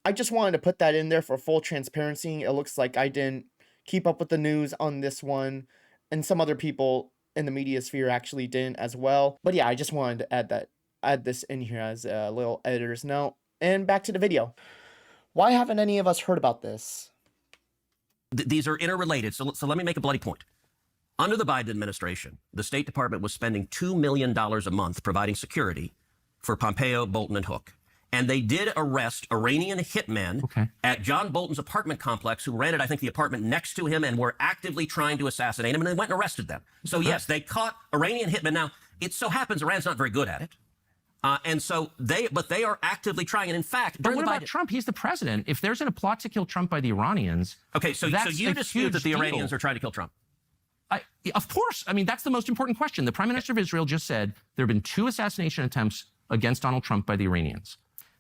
[SPEAKER 3] I just wanted to put that in there for full transparency. It looks like I didn't keep up with the news on this one, and some other people in the media sphere actually didn't as well. But yeah, I just wanted to add this in here as a little editor's note. And back to the video. Why haven't any of us heard about this?
[SPEAKER 1] These are interrelated. So let me make a bloody point. Under the Biden administration, the State Department was spending $2 million a month providing security for Pompeo, Bolton, and Hook. And they did arrest Iranian hitmen at John Bolton's apartment complex who rented, I think, the apartment next to him and were actively trying to assassinate him, and they went and arrested them. So yes, they caught Iranian hitmen. Now, it so happens Iran's not very good at it. And so they are actively trying. And in fact,
[SPEAKER 2] But what about Trump? He's the president. If there's a plot to kill Trump by the Iranians,
[SPEAKER 1] okay, so you dispute that the Iranians are trying to kill Trump?
[SPEAKER 2] Of course. I mean, that's the most important question. The Prime Minister of Israel just said there have been 2 assassination attempts against Donald Trump by the Iranians.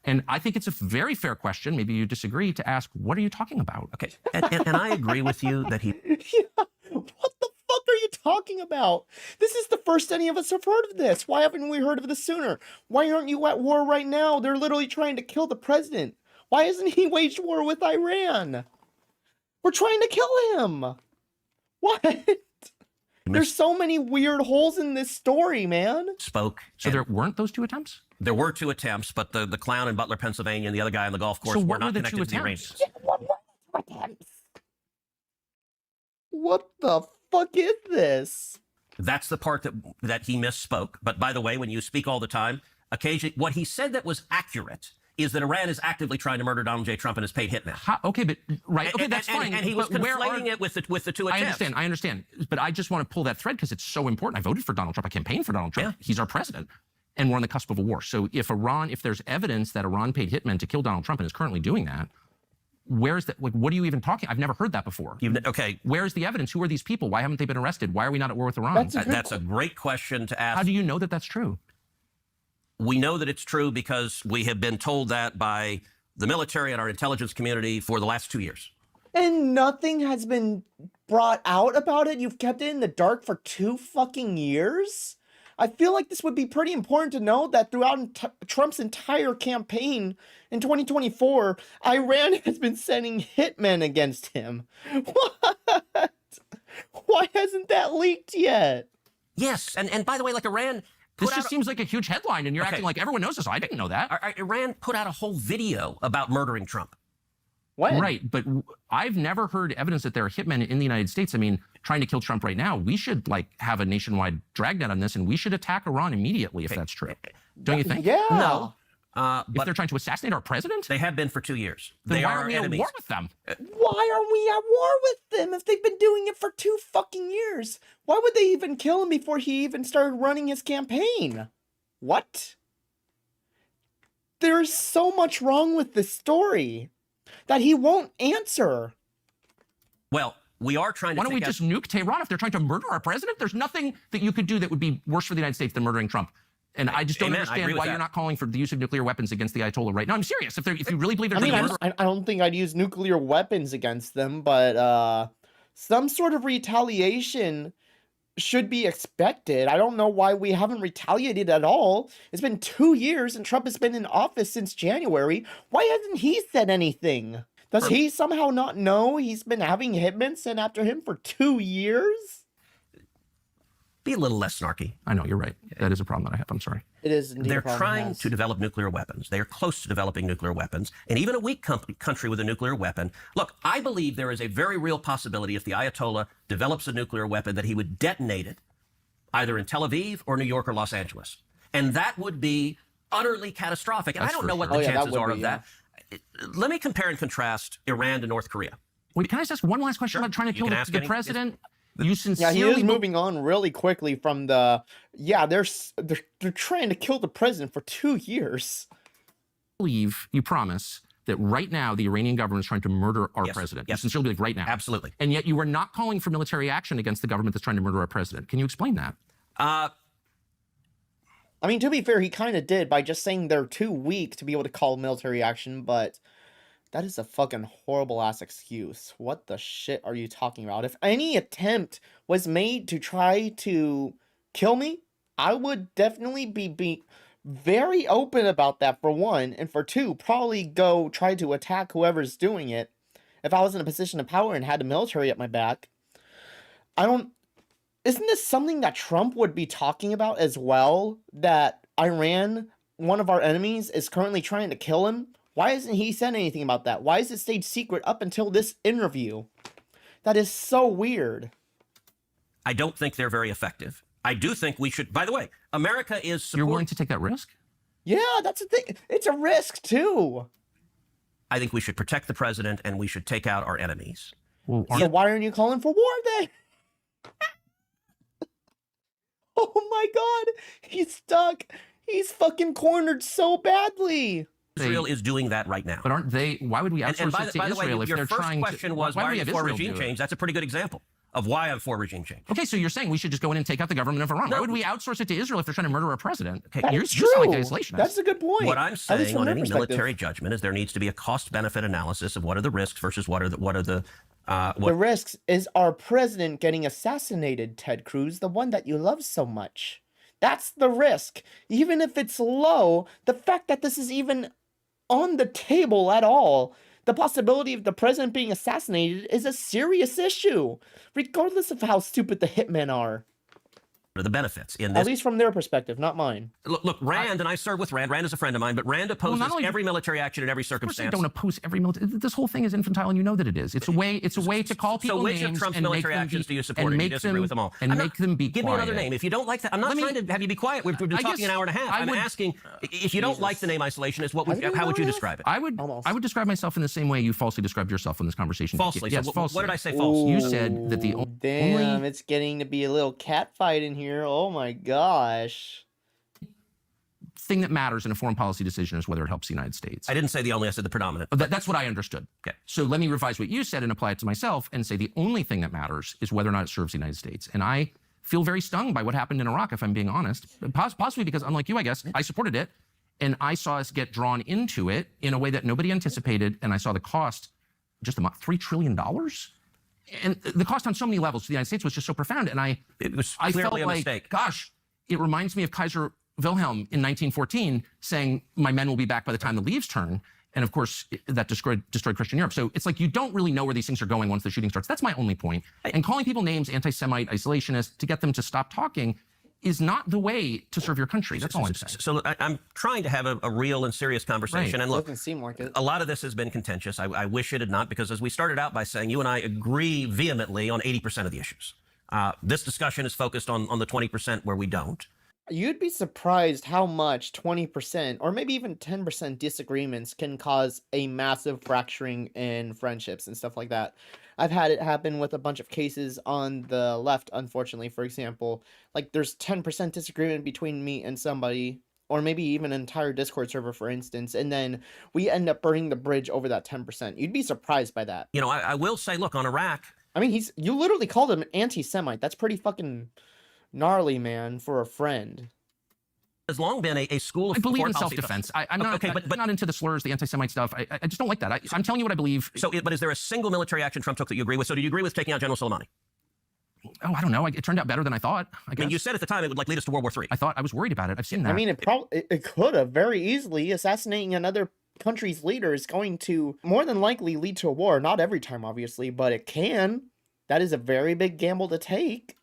[SPEAKER 2] And I think it's a very fair question, maybe you disagree, to ask, what are you talking about?
[SPEAKER 1] Okay, and I agree with you that he...
[SPEAKER 3] Yeah, what the fuck are you talking about? This is the first any of us have heard of this. Why haven't we heard of this sooner? Why aren't you at war right now? They're literally trying to kill the president. Why hasn't he waged war with Iran? We're trying to kill him. What? There's so many weird holes in this story, man.
[SPEAKER 1] Spoke.
[SPEAKER 2] So there weren't those 2 attempts?
[SPEAKER 1] There were 2 attempts, but the clown in Butler, Pennsylvania, and the other guy on the golf course
[SPEAKER 2] So
[SPEAKER 1] were
[SPEAKER 2] what were
[SPEAKER 1] not
[SPEAKER 2] the
[SPEAKER 1] connected
[SPEAKER 2] 2
[SPEAKER 1] to the
[SPEAKER 2] attempts?
[SPEAKER 1] Iranians.
[SPEAKER 3] What the fuck is this?
[SPEAKER 1] That's the part that he misspoke. But by the way, when you speak all the time, occasionally what he said that was accurate is that Iran is actively trying to murder Donald J. Trump and has paid hitmen.
[SPEAKER 2] Okay, but okay, that's fine.
[SPEAKER 1] And he was
[SPEAKER 2] but
[SPEAKER 1] conflating it with the 2 attempts.
[SPEAKER 2] I understand. But I just want to pull that thread because it's so important. I voted for Donald Trump. I campaigned for Donald Trump.
[SPEAKER 1] Yeah.
[SPEAKER 2] He's our president. And we're on the cusp of a war. So if there's evidence that Iran paid hitmen to kill Donald Trump and is currently doing that, where's that? Like, what are you even talking? I've never heard that before.
[SPEAKER 1] Okay.
[SPEAKER 2] Where's the evidence? Who are these people? Why haven't they been arrested? Why are we not at war with Iran?
[SPEAKER 1] That's a great question to ask.
[SPEAKER 2] How do you know that that's true?
[SPEAKER 1] We know that it's true because we have been told that by the military and our intelligence community for the last 2 years.
[SPEAKER 3] And nothing has been brought out about it? You've kept it in the dark for 2 fucking years? I feel like this would be pretty important to know that throughout Trump's entire campaign in 2024, Iran has been sending hitmen against him. What? Why hasn't that leaked yet?
[SPEAKER 1] Yes, and by the way, like Iran...
[SPEAKER 2] This just seems like a huge headline, and you're acting like everyone knows this. I didn't know that.
[SPEAKER 1] Iran put out a whole video about murdering Trump.
[SPEAKER 3] When?
[SPEAKER 2] Right, but I've never heard evidence that there are hitmen in the United States. I mean, trying to kill Trump right now, we should have a nationwide dragnet on this, and we should attack Iran immediately if that's true. Don't you think?
[SPEAKER 3] Yeah.
[SPEAKER 1] No.
[SPEAKER 2] If
[SPEAKER 1] But
[SPEAKER 2] they're trying to assassinate our president,
[SPEAKER 1] they have been for 2 years.
[SPEAKER 2] then
[SPEAKER 1] They
[SPEAKER 2] why
[SPEAKER 1] are
[SPEAKER 2] aren't we
[SPEAKER 1] enemies.
[SPEAKER 2] at war with them?
[SPEAKER 3] Why aren't we at war with them if they've been doing it for 2 fucking years? Why would they even kill him before he even started running his campaign? What? There's so much wrong with this story that he won't answer.
[SPEAKER 1] Well, we are trying to
[SPEAKER 2] Why don't we
[SPEAKER 1] take out-
[SPEAKER 2] just nuke Tehran if they're trying to murder our president? There's nothing that you could do that would be worse for the United States than murdering Trump. And I just don't
[SPEAKER 1] Amen. I
[SPEAKER 2] understand
[SPEAKER 1] agree with
[SPEAKER 2] why
[SPEAKER 1] that.
[SPEAKER 2] you're not calling for the use of nuclear weapons against the Ayatollah right now. I'm serious. If you really believe there's
[SPEAKER 3] I mean,
[SPEAKER 2] a murder,
[SPEAKER 3] I don't think I'd use nuclear weapons against them, but some sort of retaliation should be expected. I don't know why we haven't retaliated at all. It's been 2 years and Trump has been in office since January. Why hasn't he said anything? Does he somehow not know he's been having hitmen sent after him for 2 years?
[SPEAKER 1] be a little less snarky.
[SPEAKER 2] I know, you're right. That is a problem that I have. I'm sorry.
[SPEAKER 3] It is indeed
[SPEAKER 1] They're
[SPEAKER 3] a problem,
[SPEAKER 1] trying
[SPEAKER 3] yes.
[SPEAKER 1] to develop nuclear weapons. They are close to developing nuclear weapons. And even a weak country with a nuclear weapon. Look, I believe there is a very real possibility if the Ayatollah develops a nuclear weapon that he would detonate it either in Tel Aviv or New York or Los Angeles. And that would be utterly catastrophic. And
[SPEAKER 2] That's
[SPEAKER 1] I don't
[SPEAKER 2] for
[SPEAKER 1] know what
[SPEAKER 2] sure.
[SPEAKER 1] the
[SPEAKER 3] Oh, yeah, that
[SPEAKER 1] chances
[SPEAKER 3] would
[SPEAKER 1] are
[SPEAKER 3] be,
[SPEAKER 1] of that. Let me compare and contrast Iran to North Korea.
[SPEAKER 2] Wait, can I just ask one last question
[SPEAKER 1] Sure.
[SPEAKER 2] about trying to
[SPEAKER 1] You
[SPEAKER 2] kill
[SPEAKER 1] can ask
[SPEAKER 2] the
[SPEAKER 1] any-
[SPEAKER 2] president? You
[SPEAKER 3] Yeah,
[SPEAKER 2] sincerely
[SPEAKER 3] he is moving on really quickly from the, they're trying to kill the president for 2 years.
[SPEAKER 2] believe, you promise, that right now the Iranian government is trying to murder our
[SPEAKER 1] Yes,
[SPEAKER 2] president.
[SPEAKER 1] yes.
[SPEAKER 2] You sincerely believe right now.
[SPEAKER 1] Absolutely.
[SPEAKER 2] And yet you are not calling for military action against the government that's trying to murder our president. Can you explain that?
[SPEAKER 3] I mean, to be fair, he kind of did by just saying they're too weak to be able to call military action, but that is a fucking horrible ass excuse. What the shit are you talking about? If any attempt was made to try to kill me, I would definitely be very open about that, for one, and for two, probably go try to attack whoever's doing it if I was in a position of power and had the military at my back. Isn't this something that Trump would be talking about as well? That Iran, one of our enemies, is currently trying to kill him? Why hasn't he said anything about that? Why is it stayed secret up until this interview? That is so weird.
[SPEAKER 1] I don't think they're very effective. I do think we should, by the way, America is
[SPEAKER 2] You're willing to take that risk?
[SPEAKER 3] Yeah, that's the thing. It's a risk, too.
[SPEAKER 1] I think we should protect the president and we should take out our enemies.
[SPEAKER 2] Well,
[SPEAKER 3] So why aren't you calling for war then? Oh my god, he's stuck. He's fucking cornered so badly.
[SPEAKER 1] Israel is doing that right now.
[SPEAKER 2] but aren't they? Why would we outsource
[SPEAKER 1] And by
[SPEAKER 2] it
[SPEAKER 1] the,
[SPEAKER 2] to
[SPEAKER 1] by the way,
[SPEAKER 2] Israel if
[SPEAKER 1] your
[SPEAKER 2] they're
[SPEAKER 1] first
[SPEAKER 2] trying
[SPEAKER 1] question
[SPEAKER 2] to?
[SPEAKER 1] was, why
[SPEAKER 2] would
[SPEAKER 1] are
[SPEAKER 2] we
[SPEAKER 1] you
[SPEAKER 2] have
[SPEAKER 1] for
[SPEAKER 2] Israel
[SPEAKER 1] regime
[SPEAKER 2] do it?
[SPEAKER 1] change? That's a pretty good example of why I'm for regime change.
[SPEAKER 2] Okay, so you're saying we should just go in and take out the government of Iran.
[SPEAKER 1] No.
[SPEAKER 2] Why would we outsource it to Israel if they're trying to murder our president? Okay,
[SPEAKER 3] That's
[SPEAKER 2] you're
[SPEAKER 3] true.
[SPEAKER 2] just like an isolationist.
[SPEAKER 3] That's a good point.
[SPEAKER 1] What I'm
[SPEAKER 3] At least
[SPEAKER 1] saying
[SPEAKER 3] from
[SPEAKER 1] on
[SPEAKER 3] their
[SPEAKER 1] any
[SPEAKER 3] perspective.
[SPEAKER 1] military judgment is there needs to be a cost-benefit analysis of what are the risks versus what are the
[SPEAKER 3] The risks is our president getting assassinated, Ted Cruz, the one that you love so much. That's the risk. Even if it's low, the fact that this is even on the table at all, The possibility of the president being assassinated is a serious issue, regardless of how stupid the hitmen are.
[SPEAKER 1] The benefits in
[SPEAKER 3] At
[SPEAKER 1] this.
[SPEAKER 3] least from their perspective, not mine.
[SPEAKER 1] Look, Rand, and I serve with Rand. Rand is a friend of mine, but Rand opposes
[SPEAKER 2] only-
[SPEAKER 1] every military action in every
[SPEAKER 2] Of course, I
[SPEAKER 1] circumstance.
[SPEAKER 2] don't oppose every military. This whole thing is infantile, and you know that it is. It's a way. It's a way to call people
[SPEAKER 1] So which
[SPEAKER 2] names
[SPEAKER 1] of Trump's
[SPEAKER 2] and make
[SPEAKER 1] military
[SPEAKER 2] them
[SPEAKER 1] actions
[SPEAKER 2] be,
[SPEAKER 1] do you support?
[SPEAKER 2] and
[SPEAKER 1] Or do
[SPEAKER 2] make
[SPEAKER 1] you disagree
[SPEAKER 2] them
[SPEAKER 1] with them all?
[SPEAKER 2] and
[SPEAKER 1] I'm
[SPEAKER 2] make
[SPEAKER 1] not-
[SPEAKER 2] them be
[SPEAKER 1] Give
[SPEAKER 2] quiet.
[SPEAKER 1] me another name. If you don't like that, I'm not
[SPEAKER 2] Let me-
[SPEAKER 1] trying to have you be quiet. We've been
[SPEAKER 2] I
[SPEAKER 1] talking
[SPEAKER 2] guess
[SPEAKER 1] an hour and a half.
[SPEAKER 2] I
[SPEAKER 1] I'm
[SPEAKER 2] would-
[SPEAKER 1] asking if you don't like the name isolationist,
[SPEAKER 3] Have we been
[SPEAKER 1] how would you
[SPEAKER 3] an hour and a half?
[SPEAKER 1] describe it?
[SPEAKER 2] I would.
[SPEAKER 3] Almost.
[SPEAKER 2] I would describe myself in the same way you falsely described yourself in this conversation.
[SPEAKER 1] Falsely.
[SPEAKER 2] Yes,
[SPEAKER 1] So
[SPEAKER 2] falsely.
[SPEAKER 1] what did I say false?
[SPEAKER 2] You said that the
[SPEAKER 3] Damn,
[SPEAKER 2] only
[SPEAKER 3] it's getting to be a little cat fight in here. Oh my gosh.
[SPEAKER 2] thing that matters in a foreign policy decision is whether it helps the United States.
[SPEAKER 1] I didn't say the only. I said the predominant.
[SPEAKER 2] That's what I understood.
[SPEAKER 1] Okay.
[SPEAKER 2] So let me revise what you said and apply it to myself and say the only thing that matters is whether or not it serves the United States. And I feel very stung by what happened in Iraq, if I'm being honest. Possibly because, unlike you, I guess, I supported it. And I saw us get drawn into it in a way that nobody anticipated. And I saw the cost, just $3 trillion? And the cost on so many levels to the United States was just so profound. And
[SPEAKER 1] It was
[SPEAKER 2] I
[SPEAKER 1] clearly
[SPEAKER 2] felt
[SPEAKER 1] a
[SPEAKER 2] like,
[SPEAKER 1] mistake.
[SPEAKER 2] gosh, it reminds me of Kaiser Wilhelm in 1914 saying, my men will be back by the time the leaves turn. And of course, that destroyed Christian Europe. So it's like you don't really know where these things are going once the shooting starts. That's my only point. And calling people names, anti-Semite, isolationist, to get them to stop talking is not the way to serve your country. That's all I'm saying.
[SPEAKER 1] So I'm trying to have a real and serious conversation.
[SPEAKER 2] Right.
[SPEAKER 1] And look,
[SPEAKER 3] Doesn't seem like it.
[SPEAKER 1] a lot of this has been contentious. I wish it had not, because as we started out by saying, you and I agree vehemently on 80% of the issues. This discussion is focused on the 20% where we don't.
[SPEAKER 3] You'd be surprised how much 20% or maybe even 10% disagreements can cause a massive fracturing in friendships and stuff like that. I've had it happen with a bunch of cases on the left, unfortunately. For example, like there's 10% disagreement between me and somebody, or maybe even an entire Discord server, for instance, and then we end up burning the bridge over that 10%. You'd be surprised by that.
[SPEAKER 1] You know, I will say, look, on Iraq,
[SPEAKER 3] I mean, you literally called him anti-Semite. That's pretty fucking gnarly, man, for a friend.
[SPEAKER 1] has long been a school of
[SPEAKER 2] I believe
[SPEAKER 1] foreign
[SPEAKER 2] in
[SPEAKER 1] policy.
[SPEAKER 2] self-defense. I'm not,
[SPEAKER 1] Okay, but
[SPEAKER 2] not into the slurs, the anti-Semite stuff. I just don't like that. I'm telling you what I believe.
[SPEAKER 1] So, but is there a single military action Trump took that you agree with? So, do you agree with taking out General Soleimani?
[SPEAKER 2] Oh, I don't know. It turned out better than I thought. I
[SPEAKER 1] mean, you said at the time it would lead us to World War III.
[SPEAKER 2] I thought I was worried about it. I've seen that.
[SPEAKER 3] I mean, it could have very easily. Assassinating another country's leader is going to more than likely lead to a war. Not every time, obviously, but it can. That is a very big gamble to take.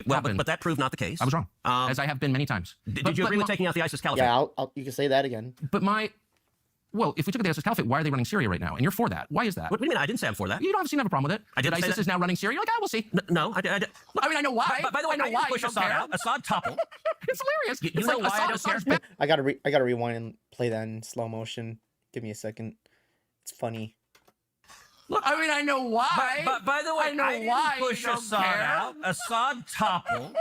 [SPEAKER 1] Well, but that proved not the case.
[SPEAKER 2] I was wrong, as I have been many times.
[SPEAKER 1] Did you agree with taking out the ISIS caliphate?
[SPEAKER 3] Yeah, you can say that again.
[SPEAKER 2] But well, if we took the ISIS caliphate, why are they running Syria right now? And you're for that. Why is that?
[SPEAKER 1] What do you mean? I didn't say I'm for that.
[SPEAKER 2] You don't seem to have a problem with it.
[SPEAKER 1] I didn't say
[SPEAKER 2] ISIS
[SPEAKER 1] that.
[SPEAKER 2] is now running Syria. You're like, we'll see.
[SPEAKER 1] No, I
[SPEAKER 2] I know why.
[SPEAKER 1] By the way,
[SPEAKER 2] I know
[SPEAKER 1] I
[SPEAKER 2] why.
[SPEAKER 1] didn't push
[SPEAKER 2] You don't
[SPEAKER 1] Assad
[SPEAKER 2] care.
[SPEAKER 1] out. Assad toppled.
[SPEAKER 2] It's hilarious.
[SPEAKER 1] You
[SPEAKER 2] It's
[SPEAKER 1] know
[SPEAKER 2] like
[SPEAKER 1] why I
[SPEAKER 2] Assad,
[SPEAKER 1] don't care?
[SPEAKER 3] I gotta rewind and play that in slow motion. Give me a second. It's funny.
[SPEAKER 2] Look, I mean, I know why.
[SPEAKER 1] But by the way,
[SPEAKER 2] I know
[SPEAKER 1] didn't
[SPEAKER 2] why you
[SPEAKER 1] push
[SPEAKER 2] don't
[SPEAKER 1] Assad
[SPEAKER 2] care.
[SPEAKER 1] out. Assad toppled.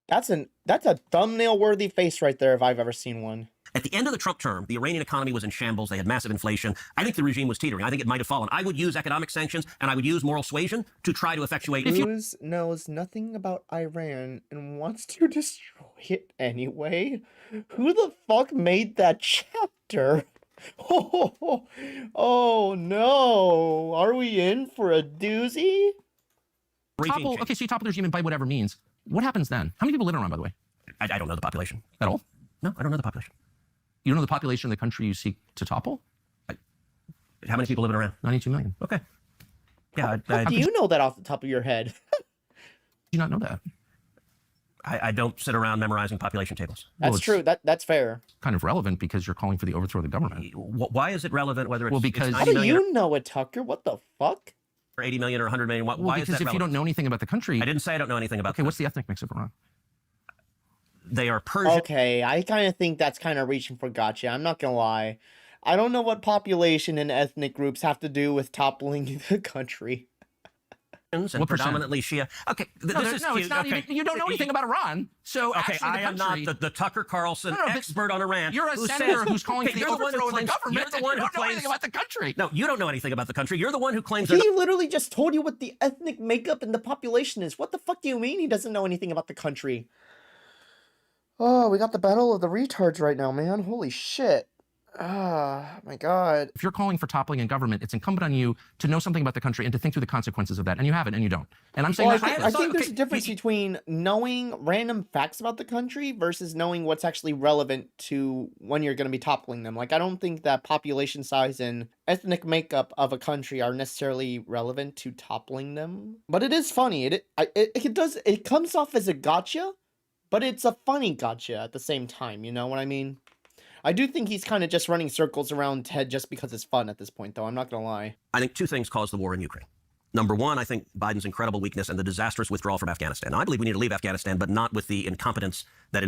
[SPEAKER 3] That's a thumbnail worthy face right there if I've ever seen one.
[SPEAKER 1] At the end of the Trump term, the Iranian economy was in shambles. They had massive inflation. I think the regime was teetering. I think it might have fallen. I would use economic sanctions and I would use moral suasion to try to effectuate.
[SPEAKER 3] Cruz knows nothing about Iran and wants to destroy it anyway. Who the fuck made that chapter? Oh no! Are we in for a doozy?
[SPEAKER 2] topple, okay, so you topple the regime by whatever means. What happens then? How many people live in Iran, by the way?
[SPEAKER 1] I don't know the population.
[SPEAKER 2] At all?
[SPEAKER 1] No, I don't know the population.
[SPEAKER 2] You don't know the population of the country you seek to topple?
[SPEAKER 1] How many people live in Iran?
[SPEAKER 2] 92 million.
[SPEAKER 1] Okay. Yeah,
[SPEAKER 3] How do you know that off the top of your head?
[SPEAKER 2] Did you not know that?
[SPEAKER 1] I don't sit around memorizing population tables.
[SPEAKER 3] That's
[SPEAKER 2] it's
[SPEAKER 3] true. That's fair.
[SPEAKER 2] Kind of relevant because you're calling for the overthrow of the government.
[SPEAKER 1] Why is it relevant whether it's,
[SPEAKER 2] Well, because-
[SPEAKER 1] it's
[SPEAKER 3] How
[SPEAKER 1] 90
[SPEAKER 3] do
[SPEAKER 1] million
[SPEAKER 3] you know it, Tucker? What the fuck?
[SPEAKER 1] or 80 million or 100 million? Why
[SPEAKER 2] Well,
[SPEAKER 1] is
[SPEAKER 2] because
[SPEAKER 1] that
[SPEAKER 2] if you
[SPEAKER 1] relevant?
[SPEAKER 2] don't know anything about the country,
[SPEAKER 1] I didn't say I don't know anything about
[SPEAKER 2] okay, what's the ethnic mix of Iran?
[SPEAKER 1] They are Persian.
[SPEAKER 3] Okay, I kind of think that's kind of reaching for gotcha. I'm not gonna lie. I don't know what population and ethnic groups have to do with toppling the country.
[SPEAKER 1] And
[SPEAKER 2] What percent?
[SPEAKER 1] predominantly Shia. Okay, this is
[SPEAKER 2] no,
[SPEAKER 1] cute.
[SPEAKER 2] it's not
[SPEAKER 1] okay.
[SPEAKER 2] even. You don't know anything about Iran, so
[SPEAKER 1] Okay,
[SPEAKER 2] actually,
[SPEAKER 1] I am not the Tucker Carlson
[SPEAKER 2] No, but
[SPEAKER 1] expert on Iran.
[SPEAKER 2] You're a
[SPEAKER 1] who
[SPEAKER 2] senator
[SPEAKER 1] says-
[SPEAKER 2] who's calling
[SPEAKER 1] Okay,
[SPEAKER 2] for the
[SPEAKER 1] you're one who
[SPEAKER 2] overthrow of the
[SPEAKER 1] claims-
[SPEAKER 2] government.
[SPEAKER 1] You're the
[SPEAKER 2] and
[SPEAKER 1] one
[SPEAKER 2] you
[SPEAKER 1] who
[SPEAKER 2] don't know
[SPEAKER 1] claims.
[SPEAKER 2] anything about the country.
[SPEAKER 1] No, you don't know anything about the country. You're the one who claims.
[SPEAKER 3] He literally just told you what the ethnic makeup and the population is. What the fuck do you mean he doesn't know anything about the country? Oh, we got the battle of the retards right now, man. Holy shit. Ah, my God.
[SPEAKER 2] If you're calling for toppling in government, it's incumbent on you to know something about the country and to think through the consequences of that. And you haven't, and you don't. And I'm saying
[SPEAKER 3] Well,
[SPEAKER 2] that
[SPEAKER 3] I think there's a difference between knowing random facts about the country versus knowing what's actually relevant to when you're going to be toppling them. Like, I don't think that population size and ethnic makeup of a country are necessarily relevant to toppling them. But it is funny. It comes off as a gotcha, but it's a funny gotcha at the same time. You know what I mean? I do think he's kind of just running circles around Ted just because it's fun at this point, though. I'm not going to lie.
[SPEAKER 1] I think two things caused the war in Ukraine. Number one, I think Biden's incredible weakness and the disastrous withdrawal from Afghanistan. Now, I believe we need to leave Afghanistan, but not with the incompetence that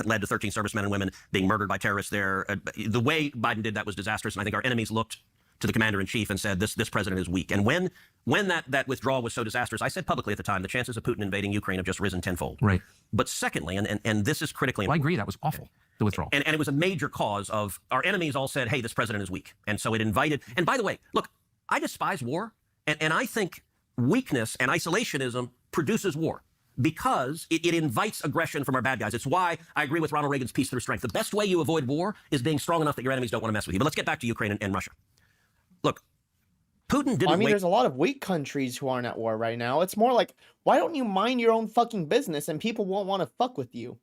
[SPEAKER 1] led to 13 servicemen and women being murdered by terrorists there. The way Biden did that was disastrous, and I think our enemies looked to the commander-in-chief and said, this president is weak. And when that withdrawal was so disastrous, I said publicly at the time, the chances of Putin invading Ukraine have just risen tenfold.
[SPEAKER 2] Right.
[SPEAKER 1] But secondly, and this is critically important.
[SPEAKER 2] I agree, that was awful, the withdrawal.
[SPEAKER 1] And it was a major cause of our enemies all said, hey, this president is weak. And so it invited, and by the way, look, I despise war, and I think weakness and isolationism produces war because it invites aggression from our bad guys. It's why I agree with Ronald Reagan's peace through strength. The best way you avoid war is being strong enough that your enemies don't want to mess with you. But let's get back to Ukraine and Russia. Look, Putin didn't
[SPEAKER 3] there's a lot of weak countries who aren't at war right now. It's more like, why don't you mind your own fucking business and people won't want to fuck with you?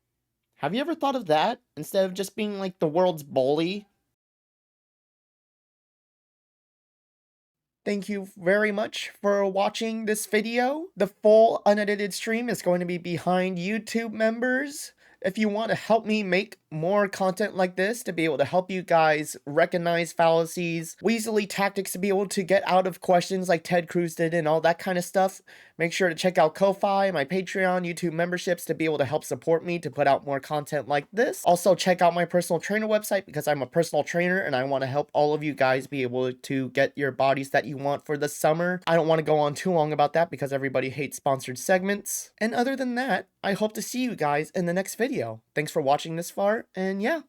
[SPEAKER 3] Have you ever thought of that instead of just being like the world's bully? Thank you very much for watching this video. The full unedited stream is going to be behind YouTube members. If you want to help me make more content like this to be able to help you guys recognize fallacies, weaselly tactics to be able to get out of questions like Ted Cruz did and all that kind of stuff, make sure to check out Ko-Fi, my Patreon, YouTube memberships to be able to help support me to put out more content like this. Also, check out my personal trainer website because I'm a personal trainer and I want to help all of you guys be able to get your bodies that you want for the summer. I don't want to go on too long about that because everybody hates sponsored segments. And other than that, I hope to see you guys in the next video. Thanks for watching this far, and yeah.